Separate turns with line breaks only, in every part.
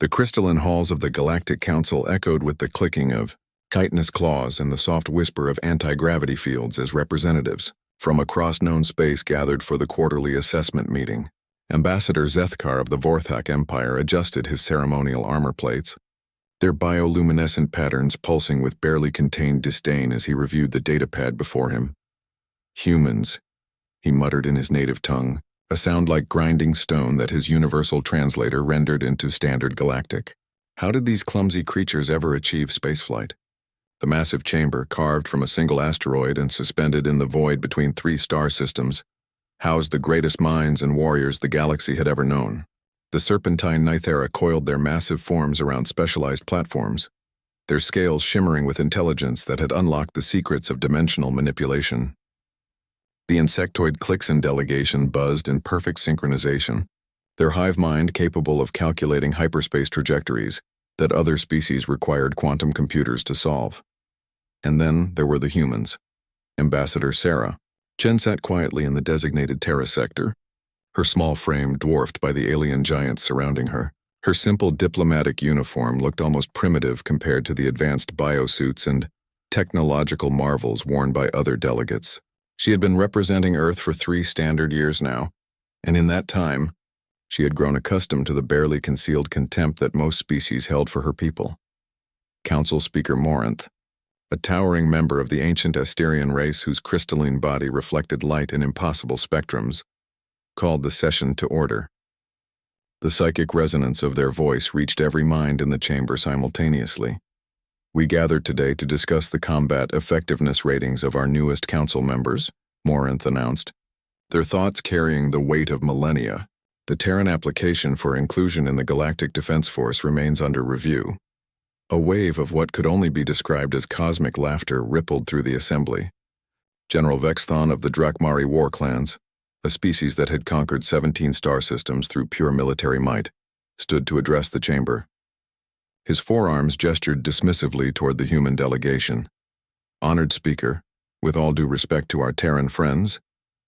The crystalline halls of the Galactic Council echoed with the clicking of chitinous claws and the soft whisper of anti-gravity fields as representatives from across known space gathered for the quarterly assessment meeting. Ambassador Zethkar of the Vorthak Empire adjusted his ceremonial armor plates, their bioluminescent patterns pulsing with barely contained disdain as he reviewed the datapad before him. Humans, he muttered in his native tongue, a sound like grinding stone that his universal translator rendered into standard galactic. How did these clumsy creatures ever achieve spaceflight? The massive chamber, carved from a single asteroid and suspended in the void between 3 star systems, housed the greatest minds and warriors the galaxy had ever known. The serpentine Nithera coiled their massive forms around specialized platforms, their scales shimmering with intelligence that had unlocked the secrets of dimensional manipulation. The insectoid Clumsy delegation buzzed in perfect synchronization, their hive mind capable of calculating hyperspace trajectories that other species required quantum computers to solve. And then there were the humans. Ambassador Sarah. Chen sat quietly in the designated Terra sector, her small frame dwarfed by the alien giants surrounding her. Her simple diplomatic uniform looked almost primitive compared to the advanced biosuits and technological marvels worn by other delegates. She had been representing Earth for 3 standard years now, and in that time, she had grown accustomed to the barely concealed contempt that most species held for her people. Council Speaker Morinth, a towering member of the ancient Asterian race whose crystalline body reflected light in impossible spectrums, called the session to order. The psychic resonance of their voice reached every mind in the chamber simultaneously. We gathered today to discuss the combat effectiveness ratings of our newest council members, Morinth announced, their thoughts carrying the weight of millennia. The Terran application for inclusion in the Galactic Defense Force remains under review. A wave of what could only be described as cosmic laughter rippled through the assembly. General Vexthon of the Drakmari war clans, a species that had conquered 17 star systems through pure military might, stood to address the chamber. His forearms gestured dismissively toward the human delegation. Honored Speaker, with all due respect to our Terran friends,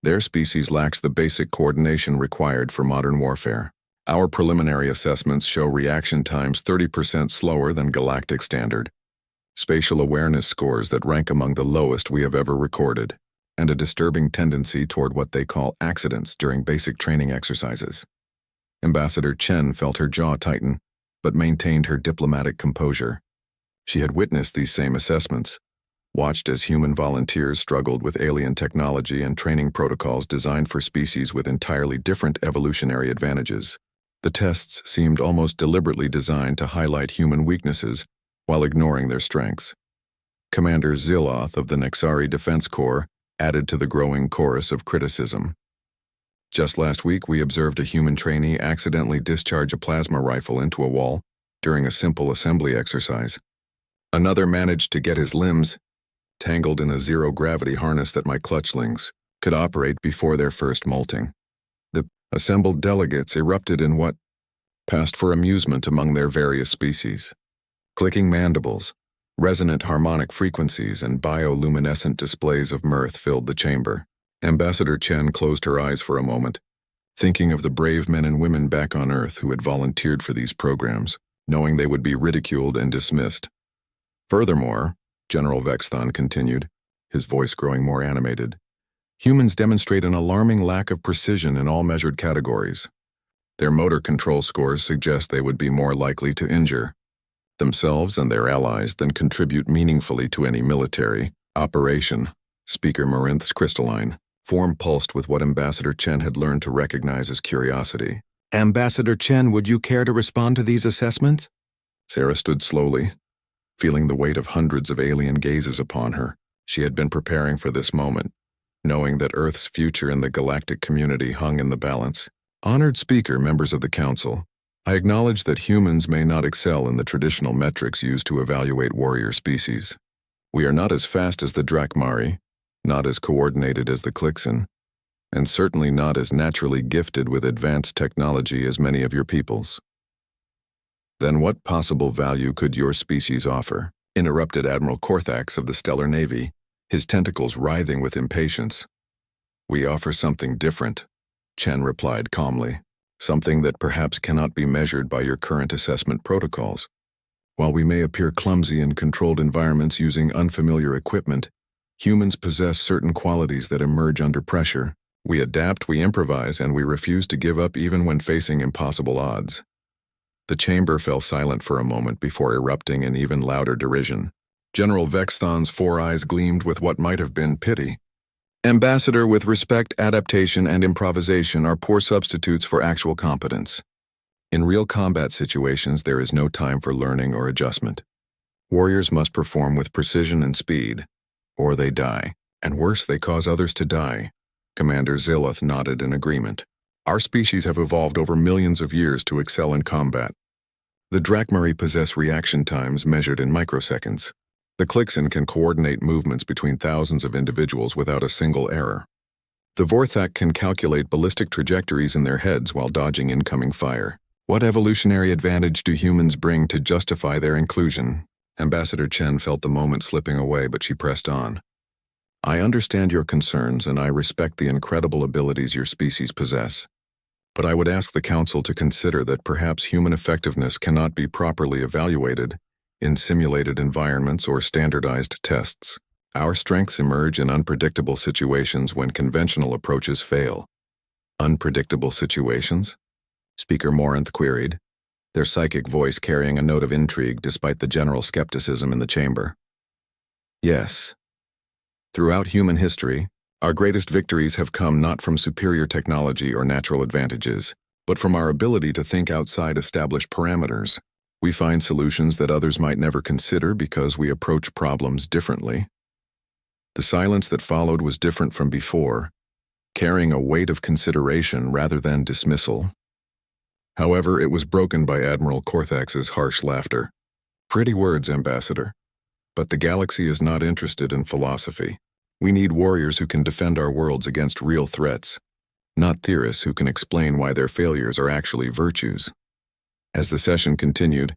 their species lacks the basic coordination required for modern warfare. Our preliminary assessments show reaction times 30% slower than galactic standard, spatial awareness scores that rank among the lowest we have ever recorded, and a disturbing tendency toward what they call accidents during basic training exercises. Ambassador Chen felt her jaw tighten, but maintained her diplomatic composure. She had witnessed these same assessments, watched as human volunteers struggled with alien technology and training protocols designed for species with entirely different evolutionary advantages. The tests seemed almost deliberately designed to highlight human weaknesses while ignoring their strengths. Commander Ziloth of the Nexari Defense Corps added to the growing chorus of criticism. Just last week, we observed a human trainee accidentally discharge a plasma rifle into a wall during a simple assembly exercise. Another managed to get his limbs tangled in a zero-gravity harness that my clutchlings could operate before their first molting. The assembled delegates erupted in what passed for amusement among their various species. Clicking mandibles, resonant harmonic frequencies, and bioluminescent displays of mirth filled the chamber. Ambassador Chen closed her eyes for a moment, thinking of the brave men and women back on Earth who had volunteered for these programs, knowing they would be ridiculed and dismissed. Furthermore, General Vexthon continued, his voice growing more animated, humans demonstrate an alarming lack of precision in all measured categories. Their motor control scores suggest they would be more likely to injure themselves and their allies than contribute meaningfully to any military operation. Speaker Morinth's crystalline form pulsed with what Ambassador Chen had learned to recognize as curiosity. Ambassador Chen, would you care to respond to these assessments? Sarah stood slowly, feeling the weight of hundreds of alien gazes upon her. She had been preparing for this moment, knowing that Earth's future in the galactic community hung in the balance. Honored Speaker, members of the Council, I acknowledge that humans may not excel in the traditional metrics used to evaluate warrior species. We are not as fast as the Drakmari, not as coordinated as the Clumsy, and certainly not as naturally gifted with advanced technology as many of your peoples. Then what possible value could your species offer? Interrupted Admiral Korthax of the Stellar Navy, his tentacles writhing with impatience. We offer something different, Chen replied calmly. something that perhaps cannot be measured by your current assessment protocols. While we may appear clumsy in controlled environments using unfamiliar equipment, humans possess certain qualities that emerge under pressure. We adapt, we improvise, and we refuse to give up even when facing impossible odds. The chamber fell silent for a moment before erupting in even louder derision. General Vexthon's 4 eyes gleamed with what might have been pity. Ambassador, with respect, adaptation and improvisation are poor substitutes for actual competence. In real combat situations, there is no time for learning or adjustment. Warriors must perform with precision and speed, or they die, and worse, they cause others to die. Commander Ziloth nodded in agreement. Our species have evolved over millions of years to excel in combat. The Drakmari possess reaction times measured in microseconds. The Klixen can coordinate movements between thousands of individuals without a single error. The Vorthak can calculate ballistic trajectories in their heads while dodging incoming fire. What evolutionary advantage do humans bring to justify their inclusion? Ambassador Chen felt the moment slipping away, but she pressed on. I understand your concerns, and I respect the incredible abilities your species possess. But I would ask the Council to consider that perhaps human effectiveness cannot be properly evaluated in simulated environments or standardized tests. Our strengths emerge in unpredictable situations when conventional approaches fail. Unpredictable situations? Speaker Morinth queried, their psychic voice carrying a note of intrigue despite the general skepticism in the chamber. Yes. Throughout human history, our greatest victories have come not from superior technology or natural advantages, but from our ability to think outside established parameters. We find solutions that others might never consider because we approach problems differently. The silence that followed was different from before, carrying a weight of consideration rather than dismissal. However, it was broken by Admiral Korthax's harsh laughter. Pretty words, Ambassador. But the galaxy is not interested in philosophy. We need warriors who can defend our worlds against real threats, not theorists who can explain why their failures are actually virtues. As the session continued,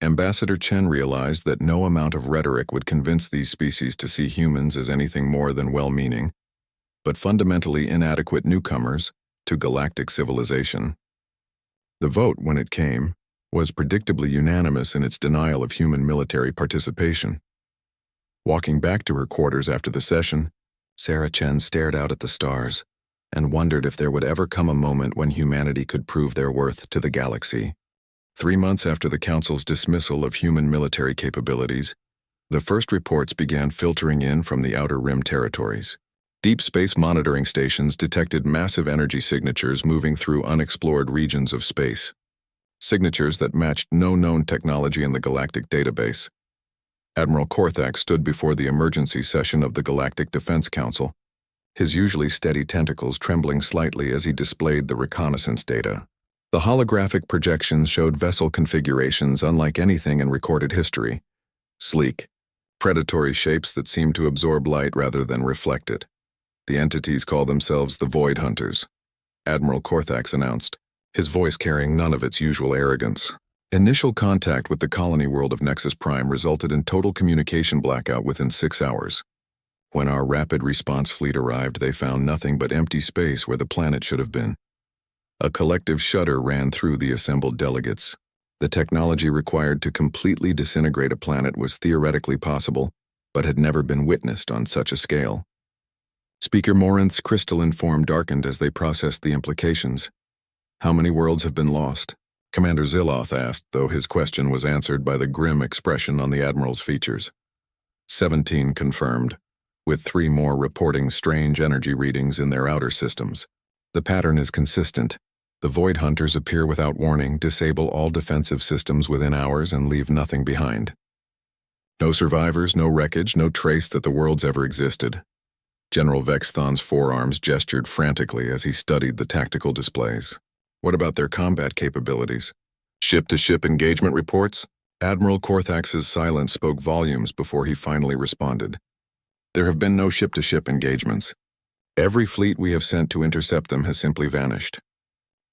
Ambassador Chen realized that no amount of rhetoric would convince these species to see humans as anything more than well-meaning, but fundamentally inadequate newcomers to galactic civilization. The vote, when it came, was predictably unanimous in its denial of human military participation. Walking back to her quarters after the session, Sarah Chen stared out at the stars and wondered if there would ever come a moment when humanity could prove their worth to the galaxy. 3 months after the Council's dismissal of human military capabilities, the first reports began filtering in from the Outer Rim territories. Deep space monitoring stations detected massive energy signatures moving through unexplored regions of space. Signatures that matched no known technology in the Galactic database. Admiral Korthax stood before the emergency session of the Galactic Defense Council, his usually steady tentacles trembling slightly as he displayed the reconnaissance data. The holographic projections showed vessel configurations unlike anything in recorded history. Sleek, predatory shapes that seemed to absorb light rather than reflect it. The entities call themselves the Void Hunters, Admiral Korthax announced, his voice carrying none of its usual arrogance. Initial contact with the colony world of Nexus Prime resulted in total communication blackout within 6 hours. When our rapid response fleet arrived, they found nothing but empty space where the planet should have been. A collective shudder ran through the assembled delegates. The technology required to completely disintegrate a planet was theoretically possible, but had never been witnessed on such a scale. Speaker Morinth's crystalline form darkened as they processed the implications. How many worlds have been lost? Commander Ziloth asked, though his question was answered by the grim expression on the Admiral's features. 17 confirmed, with 3 more reporting strange energy readings in their outer systems. The pattern is consistent. The Void Hunters appear without warning, disable all defensive systems within hours, and leave nothing behind. No survivors, no wreckage, no trace that the worlds ever existed. General Vexthon's forearms gestured frantically as he studied the tactical displays. What about their combat capabilities? Ship-to-ship engagement reports? Admiral Korthax's silence spoke volumes before he finally responded. There have been no ship-to-ship engagements. Every fleet we have sent to intercept them has simply vanished.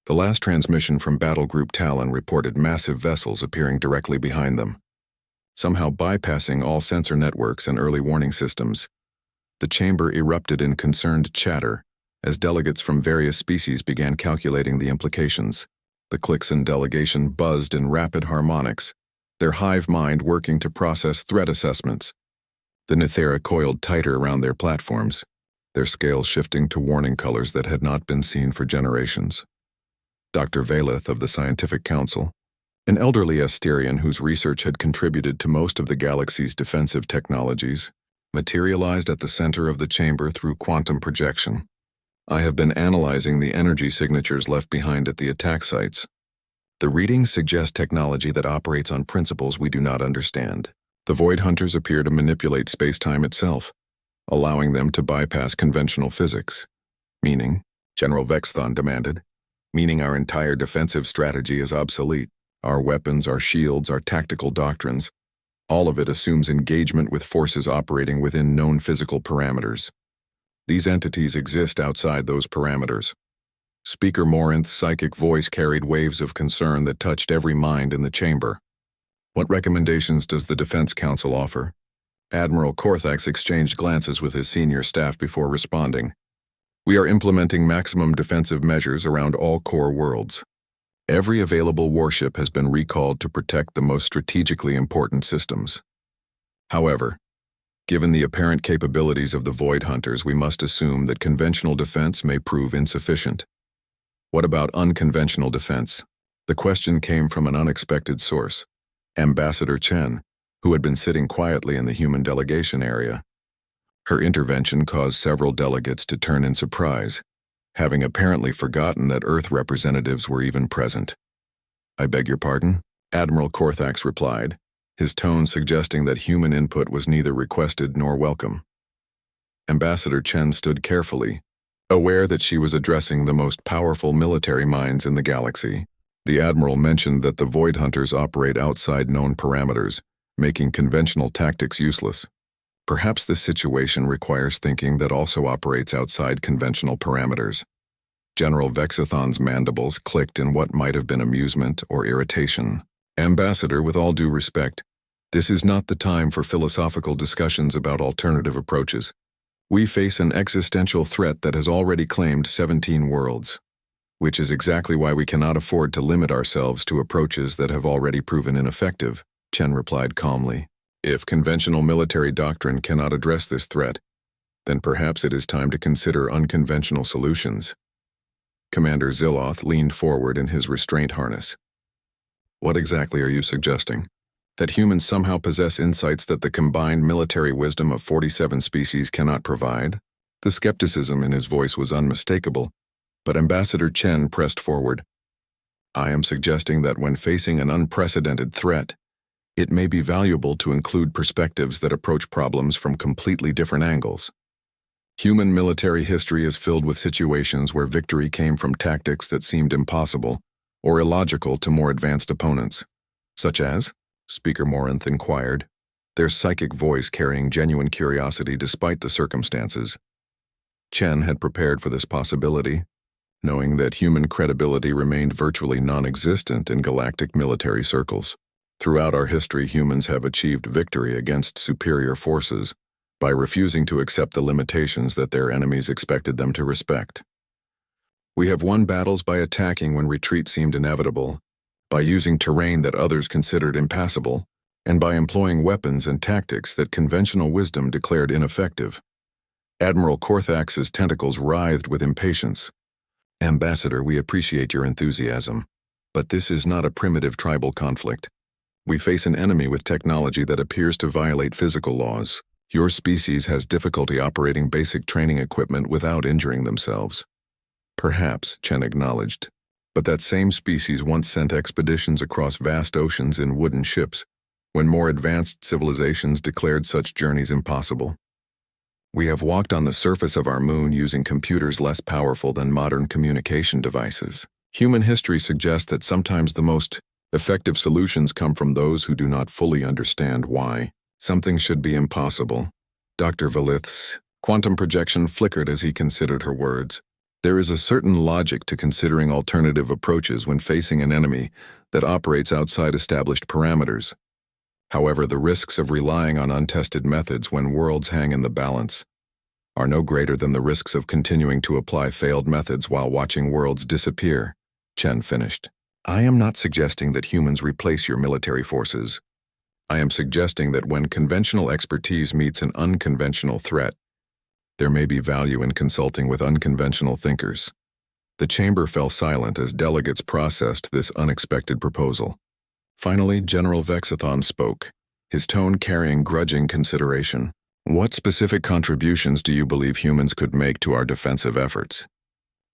The last transmission from Battle Group Talon reported massive vessels appearing directly behind them, somehow bypassing all sensor networks and early warning systems. The chamber erupted in concerned chatter as delegates from various species began calculating the implications. The Clixon delegation buzzed in rapid harmonics, their hive mind working to process threat assessments. The Nithera coiled tighter around their platforms, their scales shifting to warning colors that had not been seen for generations. Dr. Valeth of the Scientific Council, an elderly Asterian whose research had contributed to most of the galaxy's defensive technologies, materialized at the center of the chamber through quantum projection. I have been analyzing the energy signatures left behind at the attack sites. The readings suggest technology that operates on principles we do not understand. The Void Hunters appear to manipulate space-time itself, allowing them to bypass conventional physics. Meaning, General Vexthon demanded, meaning our entire defensive strategy is obsolete. Our weapons, our shields, our tactical doctrines, all of it assumes engagement with forces operating within known physical parameters. These entities exist outside those parameters. Speaker Morinth's psychic voice carried waves of concern that touched every mind in the chamber. What recommendations does the Defense Council offer? Admiral Korthax exchanged glances with his senior staff before responding. We are implementing maximum defensive measures around all core worlds. Every available warship has been recalled to protect the most strategically important systems. However, given the apparent capabilities of the Void Hunters, we must assume that conventional defense may prove insufficient. What about unconventional defense? The question came from an unexpected source, Ambassador Chen, who had been sitting quietly in the human delegation area. Her intervention caused several delegates to turn in surprise, having apparently forgotten that Earth representatives were even present. I beg your pardon? Admiral Korthax replied, his tone suggesting that human input was neither requested nor welcome. Ambassador Chen stood carefully, aware that she was addressing the most powerful military minds in the galaxy. The Admiral mentioned that the Void Hunters operate outside known parameters, making conventional tactics useless. Perhaps this situation requires thinking that also operates outside conventional parameters. General Vexithon's mandibles clicked in what might have been amusement or irritation. Ambassador, with all due respect, this is not the time for philosophical discussions about alternative approaches. We face an existential threat that has already claimed 17 worlds, which is exactly why we cannot afford to limit ourselves to approaches that have already proven ineffective, Chen replied calmly. If conventional military doctrine cannot address this threat, then perhaps it is time to consider unconventional solutions. Commander Ziloth leaned forward in his restraint harness. What exactly are you suggesting? That humans somehow possess insights that the combined military wisdom of 47 species cannot provide? The skepticism in his voice was unmistakable, but Ambassador Chen pressed forward. I am suggesting that when facing an unprecedented threat, it may be valuable to include perspectives that approach problems from completely different angles. Human military history is filled with situations where victory came from tactics that seemed impossible or illogical to more advanced opponents. Such as? Speaker Morinth inquired, their psychic voice carrying genuine curiosity despite the circumstances. Chen had prepared for this possibility, knowing that human credibility remained virtually non-existent in galactic military circles. Throughout our history, humans have achieved victory against superior forces by refusing to accept the limitations that their enemies expected them to respect. We have won battles by attacking when retreat seemed inevitable, by using terrain that others considered impassable, and by employing weapons and tactics that conventional wisdom declared ineffective. Admiral Korthax's tentacles writhed with impatience. Ambassador, we appreciate your enthusiasm, but this is not a primitive tribal conflict. We face an enemy with technology that appears to violate physical laws. Your species has difficulty operating basic training equipment without injuring themselves. Perhaps, Chen acknowledged, but that same species once sent expeditions across vast oceans in wooden ships, when more advanced civilizations declared such journeys impossible. We have walked on the surface of our moon using computers less powerful than modern communication devices. Human history suggests that sometimes the most effective solutions come from those who do not fully understand why something should be impossible. Dr. Valeth's quantum projection flickered as he considered her words. There is a certain logic to considering alternative approaches when facing an enemy that operates outside established parameters. However, the risks of relying on untested methods when worlds hang in the balance are no greater than the risks of continuing to apply failed methods while watching worlds disappear, Chen finished. I am not suggesting that humans replace your military forces. I am suggesting that when conventional expertise meets an unconventional threat, there may be value in consulting with unconventional thinkers. The chamber fell silent as delegates processed this unexpected proposal. Finally, General Vexathon spoke, his tone carrying grudging consideration. What specific contributions do you believe humans could make to our defensive efforts?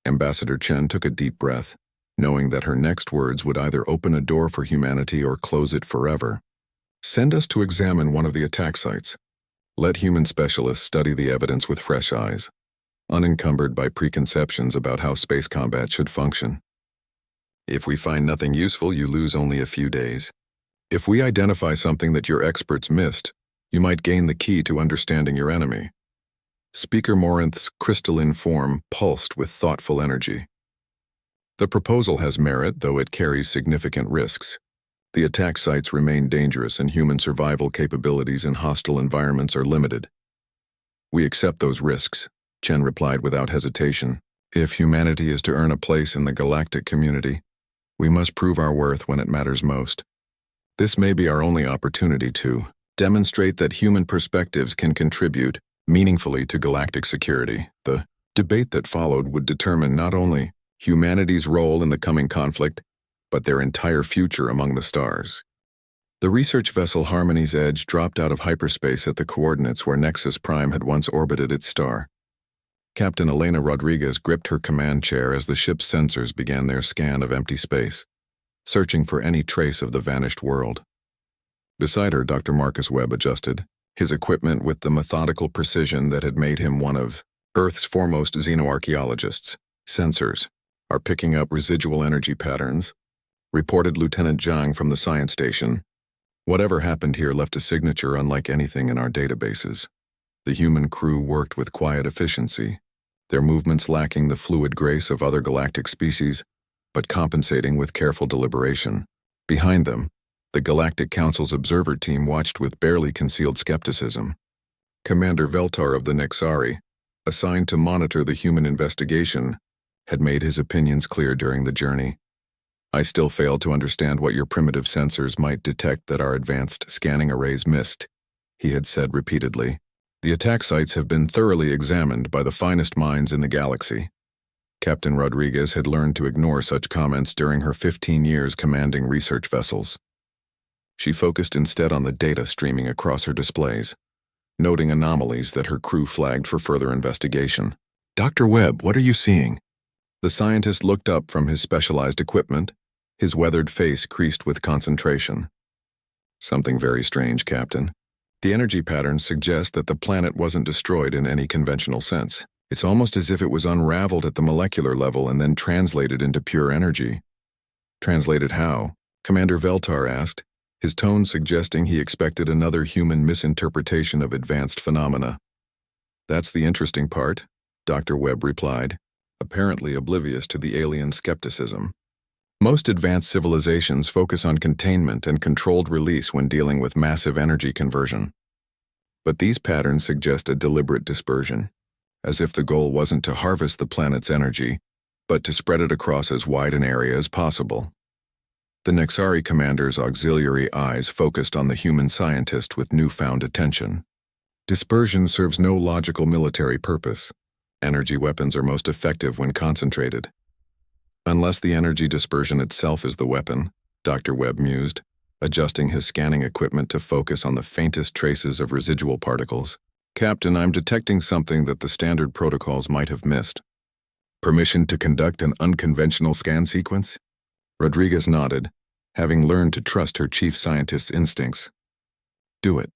Ambassador Chen took a deep breath, knowing that her next words would either open a door for humanity or close it forever. Send us to examine one of the attack sites. Let human specialists study the evidence with fresh eyes, unencumbered by preconceptions about how space combat should function. If we find nothing useful, you lose only a few days. If we identify something that your experts missed, you might gain the key to understanding your enemy. Speaker Morinth's crystalline form pulsed with thoughtful energy. The proposal has merit, though it carries significant risks. The attack sites remain dangerous and human survival capabilities in hostile environments are limited. We accept those risks, Chen replied without hesitation. If humanity is to earn a place in the galactic community, we must prove our worth when it matters most. This may be our only opportunity to demonstrate that human perspectives can contribute meaningfully to galactic security. The debate that followed would determine not only humanity's role in the coming conflict, but their entire future among the stars. The research vessel Harmony's Edge dropped out of hyperspace at the coordinates where Nexus Prime had once orbited its star. Captain Elena Rodriguez gripped her command chair as the ship's sensors began their scan of empty space, searching for any trace of the vanished world. Beside her, Dr. Marcus Webb adjusted, his equipment with the methodical precision that had made him one of Earth's foremost xenoarchaeologists. Sensors are picking up residual energy patterns, reported Lieutenant Zhang from the science station. Whatever happened here left a signature unlike anything in our databases. The human crew worked with quiet efficiency, their movements lacking the fluid grace of other galactic species, but compensating with careful deliberation. Behind them, the Galactic Council's observer team watched with barely concealed skepticism. Commander Veltar of the Nexari, assigned to monitor the human investigation, had made his opinions clear during the journey. I still fail to understand what your primitive sensors might detect that our advanced scanning arrays missed, he had said repeatedly. The attack sites have been thoroughly examined by the finest minds in the galaxy. Captain Rodriguez had learned to ignore such comments during her 15 years commanding research vessels. She focused instead on the data streaming across her displays, noting anomalies that her crew flagged for further investigation. Dr. Webb, what are you seeing? The scientist looked up from his specialized equipment, his weathered face creased with concentration. Something very strange, Captain. The energy patterns suggest that the planet wasn't destroyed in any conventional sense. It's almost as if it was unraveled at the molecular level and then translated into pure energy. Translated how? Commander Veltar asked, his tone suggesting he expected another human misinterpretation of advanced phenomena. That's the interesting part, Dr. Webb replied, apparently oblivious to the alien skepticism. Most advanced civilizations focus on containment and controlled release when dealing with massive energy conversion. But these patterns suggest a deliberate dispersion, as if the goal wasn't to harvest the planet's energy, but to spread it across as wide an area as possible. The Nexari commander's auxiliary eyes focused on the human scientist with newfound attention. Dispersion serves no logical military purpose. Energy weapons are most effective when concentrated. Unless the energy dispersion itself is the weapon, Dr. Webb mused, adjusting his scanning equipment to focus on the faintest traces of residual particles. Captain, I'm detecting something that the standard protocols might have missed. Permission to conduct an unconventional scan sequence? Rodriguez nodded, having learned to trust her chief scientist's instincts. Do it.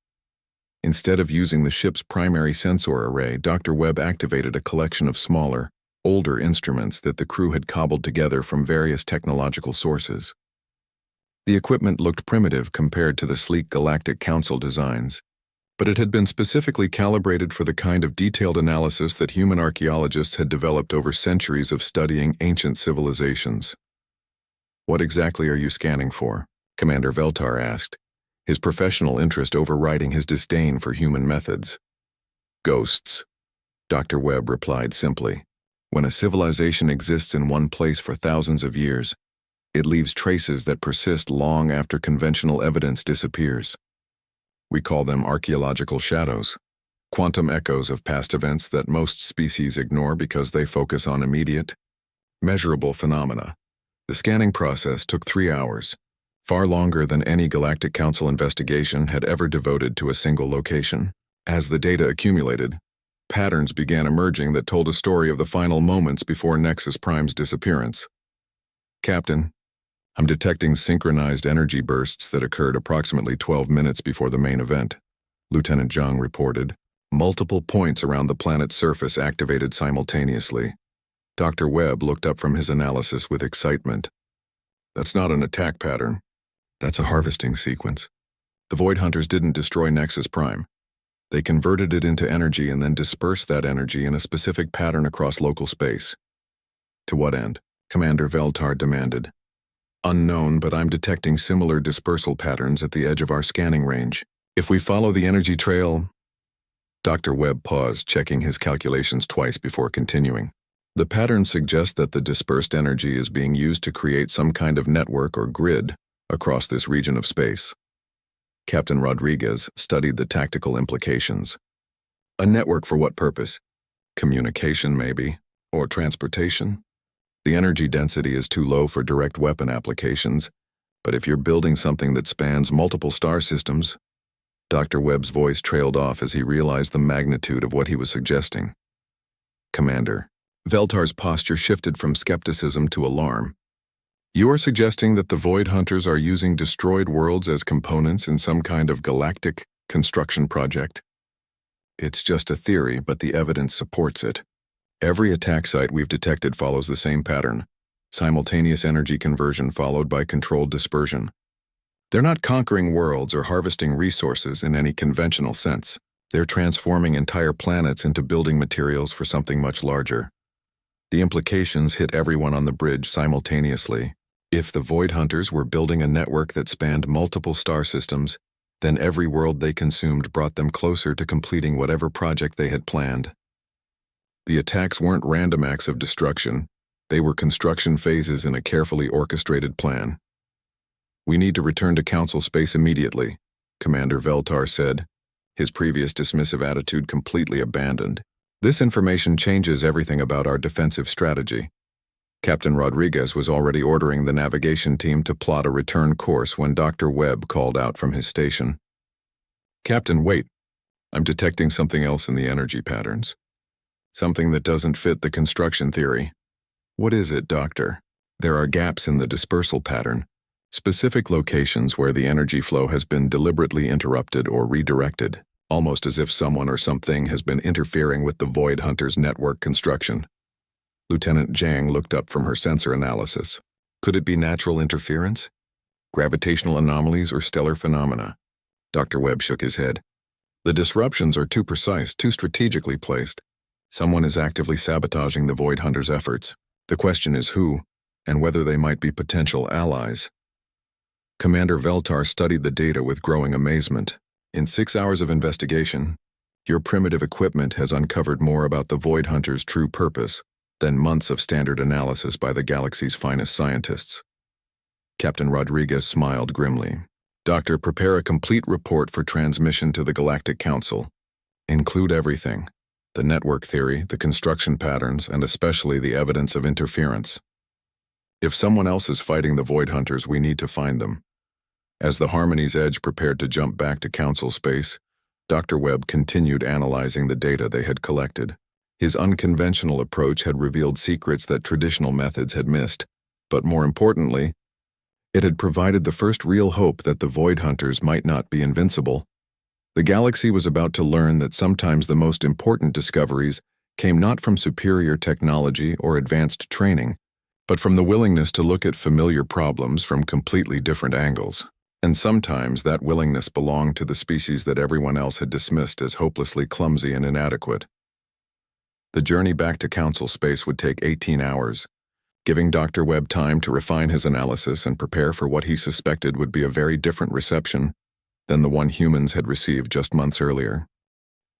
Instead of using the ship's primary sensor array, Dr. Webb activated a collection of smaller, older instruments that the crew had cobbled together from various technological sources. The equipment looked primitive compared to the sleek Galactic Council designs, but it had been specifically calibrated for the kind of detailed analysis that human archaeologists had developed over centuries of studying ancient civilizations. What exactly are you scanning for? Commander Veltar asked, his professional interest overriding his disdain for human methods. Ghosts, Dr. Webb replied simply. When a civilization exists in one place for thousands of years, It leaves traces that persist long after conventional evidence disappears. We call them archaeological shadows, quantum echoes of past events that most species ignore because they focus on immediate, measurable phenomena. The scanning process took 3 hours, far longer than any Galactic Council investigation had ever devoted to a single location. As the data accumulated, patterns began emerging that told a story of the final moments before Nexus Prime's disappearance. Captain, I'm detecting synchronized energy bursts that occurred approximately 12 minutes before the main event, Lieutenant Zhang reported. Multiple points around the planet's surface activated simultaneously. Dr. Webb looked up from his analysis with excitement. That's not an attack pattern. That's a harvesting sequence. The Void Hunters didn't destroy Nexus Prime. They converted it into energy and then dispersed that energy in a specific pattern across local space. To what end? Commander Veltar demanded. Unknown, but I'm detecting similar dispersal patterns at the edge of our scanning range. If we follow the energy trail... Dr. Webb paused, checking his calculations twice before continuing. The pattern suggests that the dispersed energy is being used to create some kind of network or grid across this region of space. Captain Rodriguez studied the tactical implications. A network for what purpose? Communication, maybe, or transportation? The energy density is too low for direct weapon applications, but if you're building something that spans multiple star systems... Dr. Webb's voice trailed off as he realized the magnitude of what he was suggesting. Commander, Veltar's posture shifted from skepticism to alarm. You're suggesting that the Void Hunters are using destroyed worlds as components in some kind of galactic construction project? It's just a theory, but the evidence supports it. Every attack site we've detected follows the same pattern: simultaneous energy conversion followed by controlled dispersion. They're not conquering worlds or harvesting resources in any conventional sense. They're transforming entire planets into building materials for something much larger. The implications hit everyone on the bridge simultaneously. If the Void Hunters were building a network that spanned multiple star systems, then every world they consumed brought them closer to completing whatever project they had planned. The attacks weren't random acts of destruction. They were construction phases in a carefully orchestrated plan. We need to return to Council space immediately, Commander Veltar said, his previous dismissive attitude completely abandoned. This information changes everything about our defensive strategy. Captain Rodriguez was already ordering the navigation team to plot a return course when Dr. Webb called out from his station. Captain, wait. I'm detecting something else in the energy patterns. Something that doesn't fit the construction theory. What is it, Doctor? There are gaps in the dispersal pattern, specific locations where the energy flow has been deliberately interrupted or redirected, almost as if someone or something has been interfering with the Void Hunters' network construction. Lieutenant Zhang looked up from her sensor analysis. Could it be natural interference? Gravitational anomalies or stellar phenomena? Dr. Webb shook his head. The disruptions are too precise, too strategically placed. Someone is actively sabotaging the Void Hunters' efforts. The question is who, and whether they might be potential allies. Commander Veltar studied the data with growing amazement. In 6 hours of investigation, your primitive equipment has uncovered more about the Void Hunters' true purpose than months of standard analysis by the galaxy's finest scientists. Captain Rodriguez smiled grimly. Doctor, prepare a complete report for transmission to the Galactic Council. Include everything: the network theory, the construction patterns, and especially the evidence of interference. If someone else is fighting the Void Hunters, we need to find them. As the Harmony's Edge prepared to jump back to Council space, Dr. Webb continued analyzing the data they had collected. His unconventional approach had revealed secrets that traditional methods had missed, but more importantly, it had provided the first real hope that the Void Hunters might not be invincible. The galaxy was about to learn that sometimes the most important discoveries came not from superior technology or advanced training, but from the willingness to look at familiar problems from completely different angles. And sometimes that willingness belonged to the species that everyone else had dismissed as hopelessly clumsy and inadequate. The journey back to Council space would take 18 hours, giving Dr. Webb time to refine his analysis and prepare for what he suspected would be a very different reception than the one humans had received just months earlier.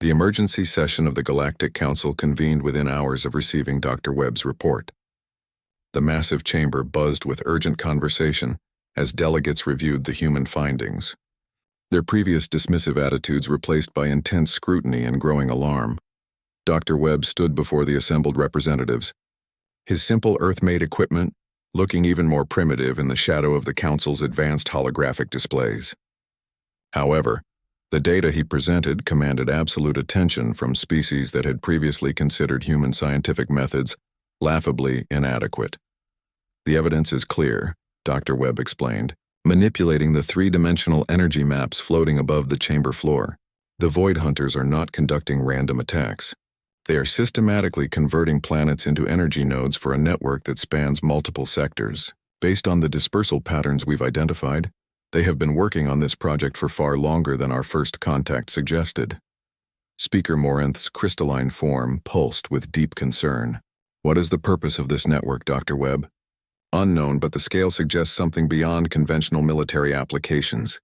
The emergency session of the Galactic Council convened within hours of receiving Dr. Webb's report. The massive chamber buzzed with urgent conversation as delegates reviewed the human findings. Their previous dismissive attitudes replaced by intense scrutiny and growing alarm. Dr. Webb stood before the assembled representatives, his simple Earth-made equipment looking even more primitive in the shadow of the Council's advanced holographic displays. However, the data he presented commanded absolute attention from species that had previously considered human scientific methods laughably inadequate. The evidence is clear, Dr. Webb explained, manipulating the three-dimensional energy maps floating above the chamber floor. The Void Hunters are not conducting random attacks. They are systematically converting planets into energy nodes for a network that spans multiple sectors. Based on the dispersal patterns we've identified, they have been working on this project for far longer than our first contact suggested. Speaker Morinth's crystalline form pulsed with deep concern. What is the purpose of this network, Dr. Webb? Unknown, but the scale suggests something beyond conventional military applications.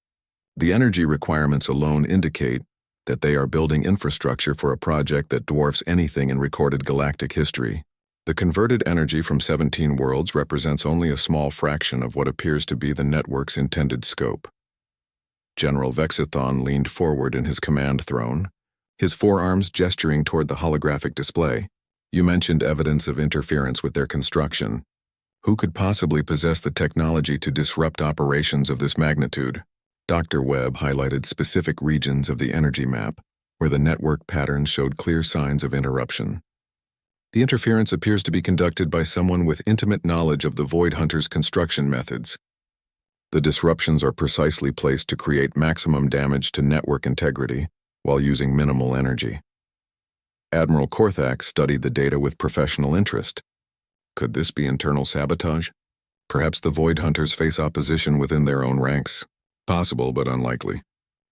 The energy requirements alone indicate that they are building infrastructure for a project that dwarfs anything in recorded galactic history. The converted energy from 17 worlds represents only a small fraction of what appears to be the network's intended scope. General Vexithon leaned forward in his command throne, his forearms gesturing toward the holographic display. You mentioned evidence of interference with their construction. Who could possibly possess the technology to disrupt operations of this magnitude? Dr. Webb highlighted specific regions of the energy map, where the network patterns showed clear signs of interruption. The interference appears to be conducted by someone with intimate knowledge of the Void Hunters' construction methods. The disruptions are precisely placed to create maximum damage to network integrity while using minimal energy. Admiral Korthak studied the data with professional interest. Could this be internal sabotage? Perhaps the Void Hunters face opposition within their own ranks. Possible, but unlikely.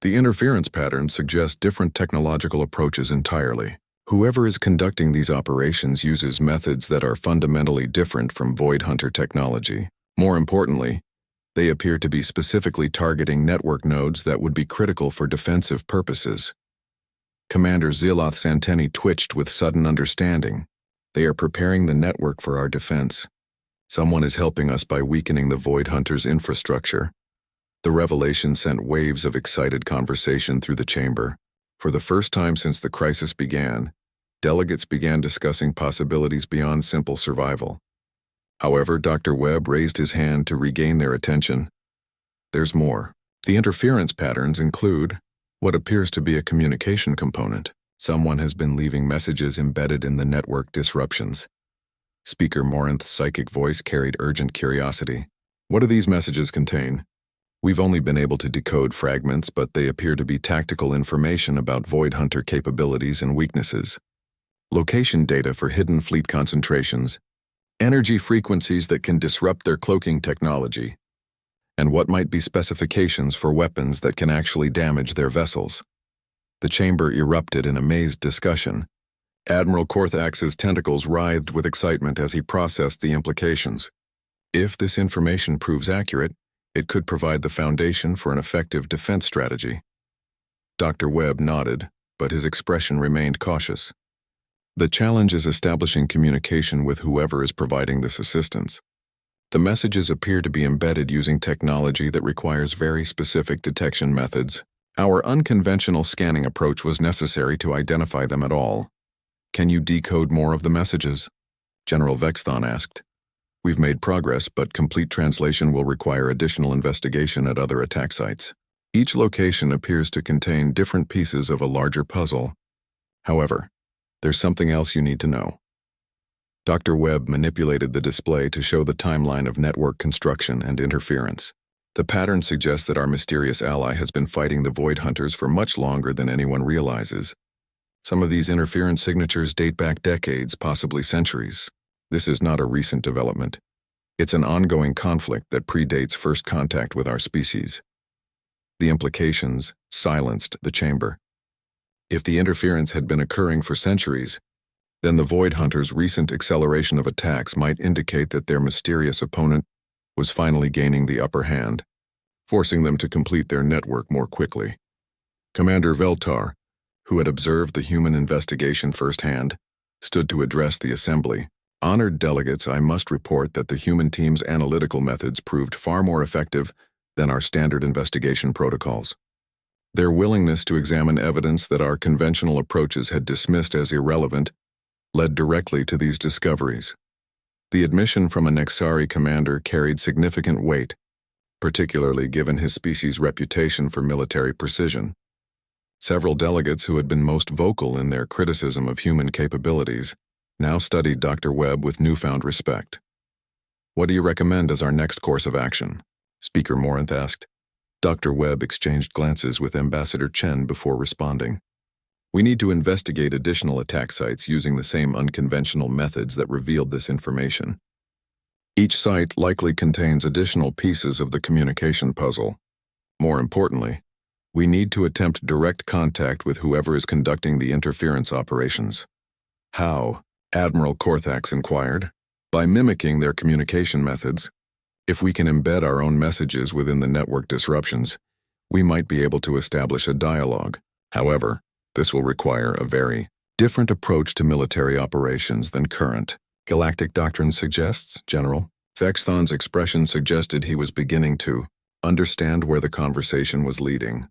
The interference patterns suggest different technological approaches entirely. Whoever is conducting these operations uses methods that are fundamentally different from Void Hunter technology. More importantly, they appear to be specifically targeting network nodes that would be critical for defensive purposes. Commander Ziloth Santeni twitched with sudden understanding. They are preparing the network for our defense. Someone is helping us by weakening the Void Hunters' infrastructure. The revelation sent waves of excited conversation through the chamber. For the first time since the crisis began, delegates began discussing possibilities beyond simple survival. However, Dr. Webb raised his hand to regain their attention. There's more. The interference patterns include what appears to be a communication component. Someone has been leaving messages embedded in the network disruptions. Speaker Morinth's psychic voice carried urgent curiosity. What do these messages contain? We've only been able to decode fragments, but they appear to be tactical information about Void Hunter capabilities and weaknesses. Location data for hidden fleet concentrations, energy frequencies that can disrupt their cloaking technology, and what might be specifications for weapons that can actually damage their vessels. The chamber erupted in amazed discussion. Admiral Korthax's tentacles writhed with excitement as he processed the implications. If this information proves accurate, it could provide the foundation for an effective defense strategy. Dr. Webb nodded, but his expression remained cautious. The challenge is establishing communication with whoever is providing this assistance. The messages appear to be embedded using technology that requires very specific detection methods. Our unconventional scanning approach was necessary to identify them at all. Can you decode more of the messages? General Vexthon asked. We've made progress, but complete translation will require additional investigation at other attack sites. Each location appears to contain different pieces of a larger puzzle. However, there's something else you need to know. Dr. Webb manipulated the display to show the timeline of network construction and interference. The pattern suggests that our mysterious ally has been fighting the Void Hunters for much longer than anyone realizes. Some of these interference signatures date back decades, possibly centuries. This is not a recent development. It's an ongoing conflict that predates first contact with our species. The implications silenced the chamber. If the interference had been occurring for centuries, then the Void Hunters' recent acceleration of attacks might indicate that their mysterious opponent was finally gaining the upper hand, forcing them to complete their network more quickly. Commander Veltar, who had observed the human investigation firsthand, stood to address the assembly. Honored delegates, I must report that the human team's analytical methods proved far more effective than our standard investigation protocols. Their willingness to examine evidence that our conventional approaches had dismissed as irrelevant led directly to these discoveries. The admission from a Nexari commander carried significant weight, particularly given his species' reputation for military precision. Several delegates who had been most vocal in their criticism of human capabilities now studied Dr. Webb with newfound respect. "What do you recommend as our next course of action?" Speaker Morinth asked. Dr. Webb exchanged glances with Ambassador Chen before responding. "We need to investigate additional attack sites using the same unconventional methods that revealed this information. Each site likely contains additional pieces of the communication puzzle. More importantly, we need to attempt direct contact with whoever is conducting the interference operations." "How?" Admiral Korthax inquired. "By mimicking their communication methods. If we can embed our own messages within the network disruptions, we might be able to establish a dialogue. However, this will require a very different approach to military operations than current Galactic doctrine suggests, General." Vexthon's expression suggested he was beginning to understand where the conversation was leading.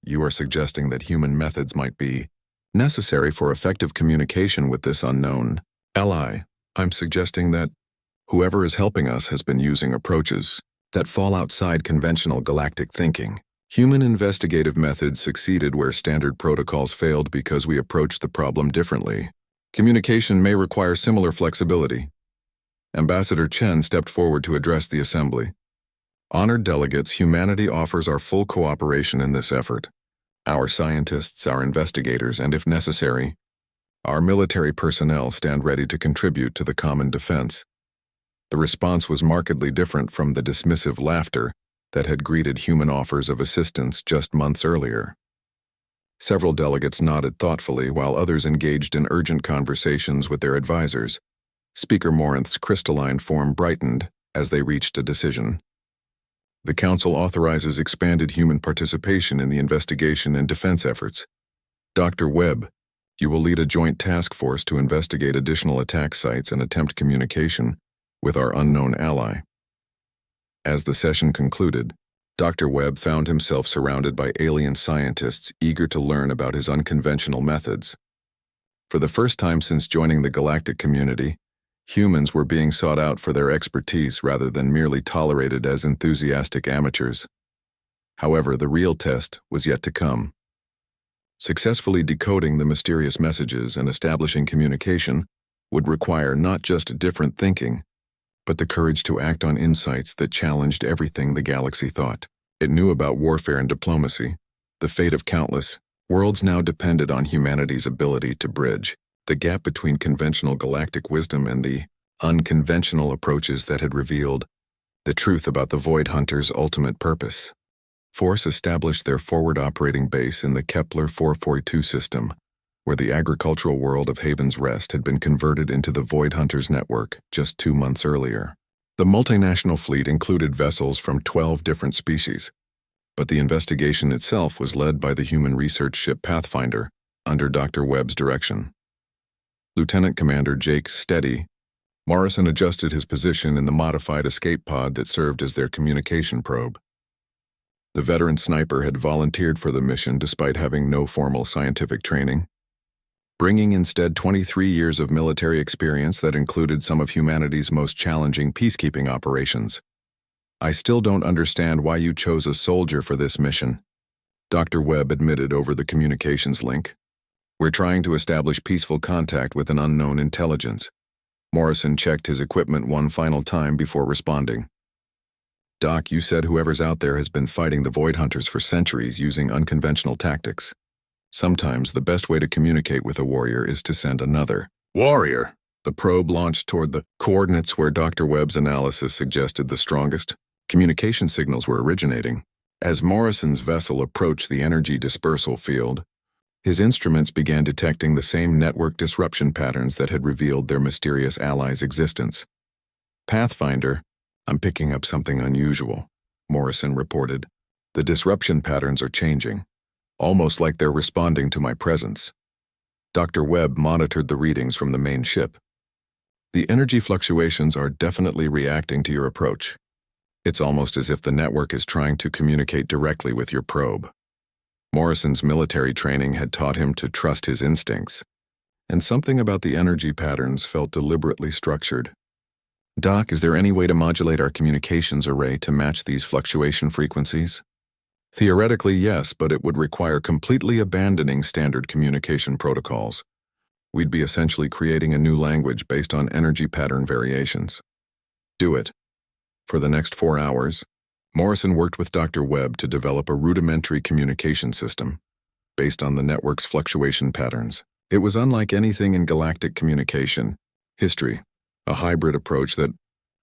"You are suggesting that human methods might be necessary for effective communication with this unknown ally. I'm suggesting that whoever is helping us has been using approaches that fall outside conventional galactic thinking. Human investigative methods succeeded where standard protocols failed because we approached the problem differently. Communication may require similar flexibility." Ambassador Chen stepped forward to address the assembly. "Honored delegates, humanity offers our full cooperation in this effort. Our scientists, our investigators, and if necessary, our military personnel stand ready to contribute to the common defense." The response was markedly different from the dismissive laughter that had greeted human offers of assistance just months earlier. Several delegates nodded thoughtfully while others engaged in urgent conversations with their advisors. Speaker Morinth's crystalline form brightened as they reached a decision. "The Council authorizes expanded human participation in the investigation and defense efforts. Dr. Webb, you will lead a joint task force to investigate additional attack sites and attempt communication with our unknown ally." As the session concluded, Dr. Webb found himself surrounded by alien scientists eager to learn about his unconventional methods. For the first time since joining the galactic community, humans were being sought out for their expertise rather than merely tolerated as enthusiastic amateurs. However, the real test was yet to come. Successfully decoding the mysterious messages and establishing communication would require not just different thinking, but the courage to act on insights that challenged everything the galaxy thought. It knew about warfare and diplomacy. The fate of countless worlds now depended on humanity's ability to bridge the gap between conventional galactic wisdom and the unconventional approaches that had revealed the truth about the Void Hunter's ultimate purpose. Force established their forward operating base in the Kepler 442 system, where the agricultural world of Haven's Rest had been converted into the Void Hunters network just 2 months earlier. The multinational fleet included vessels from 12 different species, but the investigation itself was led by the human research ship Pathfinder under Dr. Webb's direction. Lieutenant Commander Jake Steady Morrison adjusted his position in the modified escape pod that served as their communication probe. The veteran sniper had volunteered for the mission despite having no formal scientific training, bringing instead 23 years of military experience that included some of humanity's most challenging peacekeeping operations. "I still don't understand why you chose a soldier for this mission," Dr. Webb admitted over the communications link. "We're trying to establish peaceful contact with an unknown intelligence." Morrison checked his equipment one final time before responding. "Doc, you said whoever's out there has been fighting the Void Hunters for centuries using unconventional tactics. Sometimes the best way to communicate with a warrior is to send another warrior." The probe launched toward the coordinates where Dr. Webb's analysis suggested the strongest communication signals were originating. As Morrison's vessel approached the energy dispersal field, his instruments began detecting the same network disruption patterns that had revealed their mysterious ally's existence. "Pathfinder, I'm picking up something unusual," Morrison reported. "The disruption patterns are changing, almost like they're responding to my presence." Dr. Webb monitored the readings from the main ship. The energy fluctuations are definitely reacting to your approach. It's almost as if the network is trying to communicate directly with your probe. Morrison's military training had taught him to trust his instincts, and something about the energy patterns felt deliberately structured. "Doc, is there any way to modulate our communications array to match these fluctuation frequencies?" "Theoretically, yes, but it would require completely abandoning standard communication protocols. We'd be essentially creating a new language based on energy pattern variations." "Do it." For the next 4 hours, Morrison worked with Dr. Webb to develop a rudimentary communication system based on the network's fluctuation patterns. It was unlike anything in galactic communication history, a hybrid approach that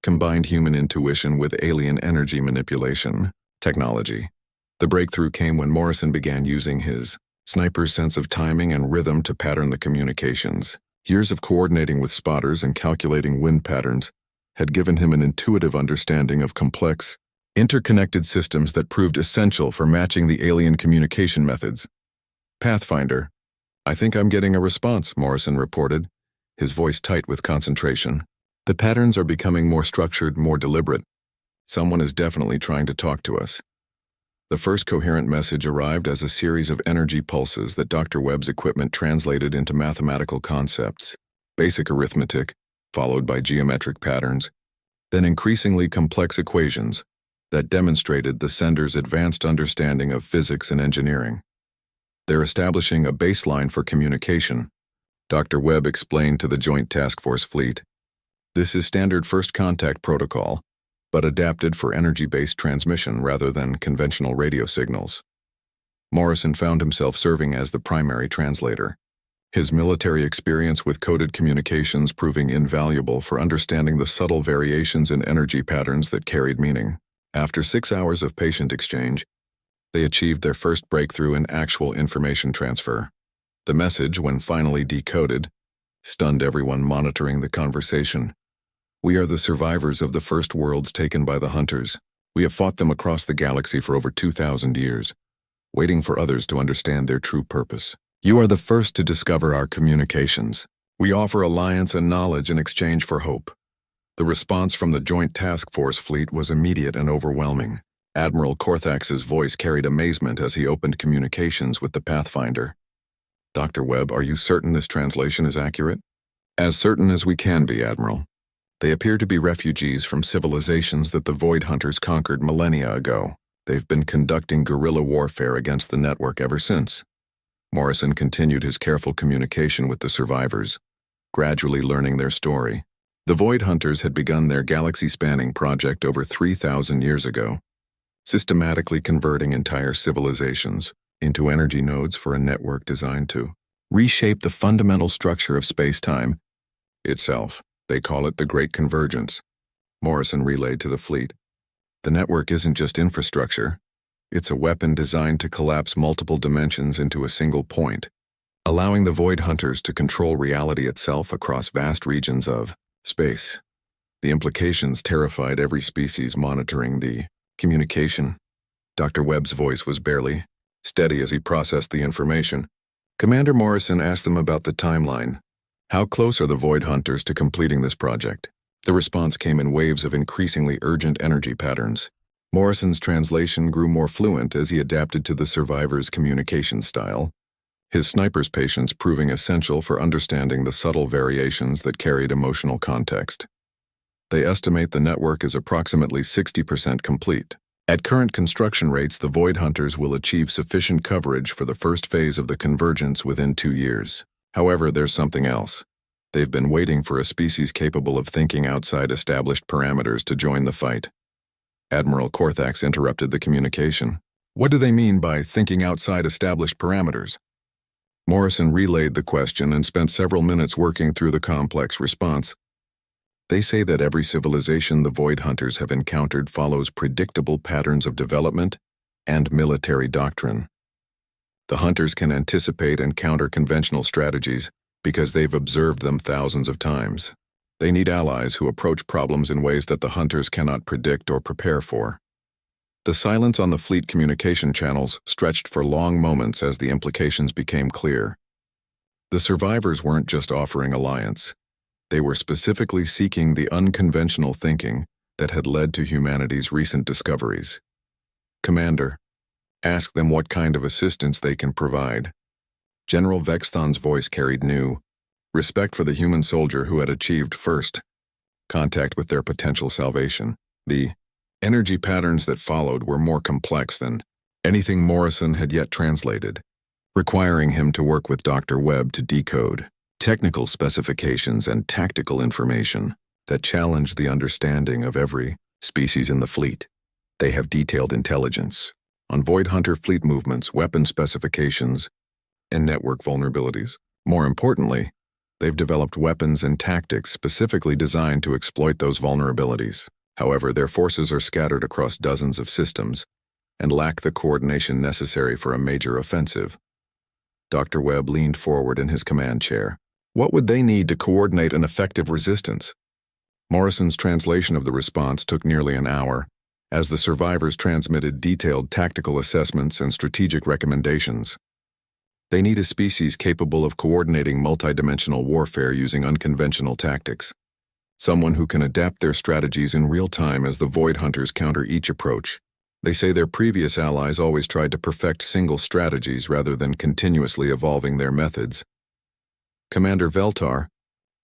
combined human intuition with alien energy manipulation technology. The breakthrough came when Morrison began using his sniper's sense of timing and rhythm to pattern the communications. Years of coordinating with spotters and calculating wind patterns had given him an intuitive understanding of complex, interconnected systems that proved essential for matching the alien communication methods. "Pathfinder, I think I'm getting a response," Morrison reported, his voice tight with concentration. "The patterns are becoming more structured, more deliberate. Someone is definitely trying to talk to us." The first coherent message arrived as a series of energy pulses that Dr. Webb's equipment translated into mathematical concepts, basic arithmetic, followed by geometric patterns, then increasingly complex equations that demonstrated the sender's advanced understanding of physics and engineering. "They're establishing a baseline for communication," Dr. Webb explained to the Joint Task Force fleet. "This is standard first contact protocol, but adapted for energy-based transmission rather than conventional radio signals." Morrison found himself serving as the primary translator, his military experience with coded communications proving invaluable for understanding the subtle variations in energy patterns that carried meaning. After 6 hours of patient exchange, they achieved their first breakthrough in actual information transfer. The message, when finally decoded, stunned everyone monitoring the conversation. "We are the survivors of the first worlds taken by the hunters. We have fought them across the galaxy for over 2,000 years, waiting for others to understand their true purpose. You are the first to discover our communications. We offer alliance and knowledge in exchange for hope." The response from the Joint Task Force fleet was immediate and overwhelming. Admiral Korthax's voice carried amazement as he opened communications with the Pathfinder. "Dr. Webb, are you certain this translation is accurate?" "As certain as we can be, Admiral. They appear to be refugees from civilizations that the Void Hunters conquered millennia ago. They've been conducting guerrilla warfare against the network ever since." Morrison continued his careful communication with the survivors, gradually learning their story. The Void Hunters had begun their galaxy-spanning project over 3,000 years ago, systematically converting entire civilizations into energy nodes for a network designed to reshape the fundamental structure of space-time itself. They call it the Great Convergence. Morrison relayed to the fleet. "The network isn't just infrastructure. It's a weapon designed to collapse multiple dimensions into a single point, allowing the Void Hunters to control reality itself across vast regions of space." The implications terrified every species monitoring the communication. Dr. Webb's voice was barely steady as he processed the information. Commander Morrison asked them about the timeline. "How close are the Void Hunters to completing this project?" The response came in waves of increasingly urgent energy patterns. Morrison's translation grew more fluent as he adapted to the survivors' communication style, his sniper's patience proving essential for understanding the subtle variations that carried emotional context. They estimate the network is approximately 60% complete. At current construction rates, the Void Hunters will achieve sufficient coverage for the first phase of the convergence within 2 years. However, there's something else. They've been waiting for a species capable of thinking outside established parameters to join the fight. Admiral Korthax interrupted the communication. "What do they mean by thinking outside established parameters?" Morrison relayed the question and spent several minutes working through the complex response. "They say that every civilization the Void Hunters have encountered follows predictable patterns of development and military doctrine. The Hunters can anticipate and counter conventional strategies because they've observed them thousands of times. They need allies who approach problems in ways that the Hunters cannot predict or prepare for." The silence on the fleet communication channels stretched for long moments as the implications became clear. The survivors weren't just offering alliance. They were specifically seeking the unconventional thinking that had led to humanity's recent discoveries. Commander, ask them what kind of assistance they can provide. General Vexthon's voice carried new respect for the human soldier who had achieved first contact with their potential salvation. The energy patterns that followed were more complex than anything Morrison had yet translated, requiring him to work with Dr. Webb to decode technical specifications and tactical information that challenged the understanding of every species in the fleet. They have detailed intelligence on Void Hunter fleet movements, weapon specifications, and network vulnerabilities. More importantly, they've developed weapons and tactics specifically designed to exploit those vulnerabilities. However, their forces are scattered across dozens of systems and lack the coordination necessary for a major offensive. Dr. Webb leaned forward in his command chair. What would they need to coordinate an effective resistance? Morrison's translation of the response took nearly an hour, as the survivors transmitted detailed tactical assessments and strategic recommendations. They need a species capable of coordinating multidimensional warfare using unconventional tactics. Someone who can adapt their strategies in real time as the Void Hunters counter each approach. They say their previous allies always tried to perfect single strategies rather than continuously evolving their methods. Commander Veltar,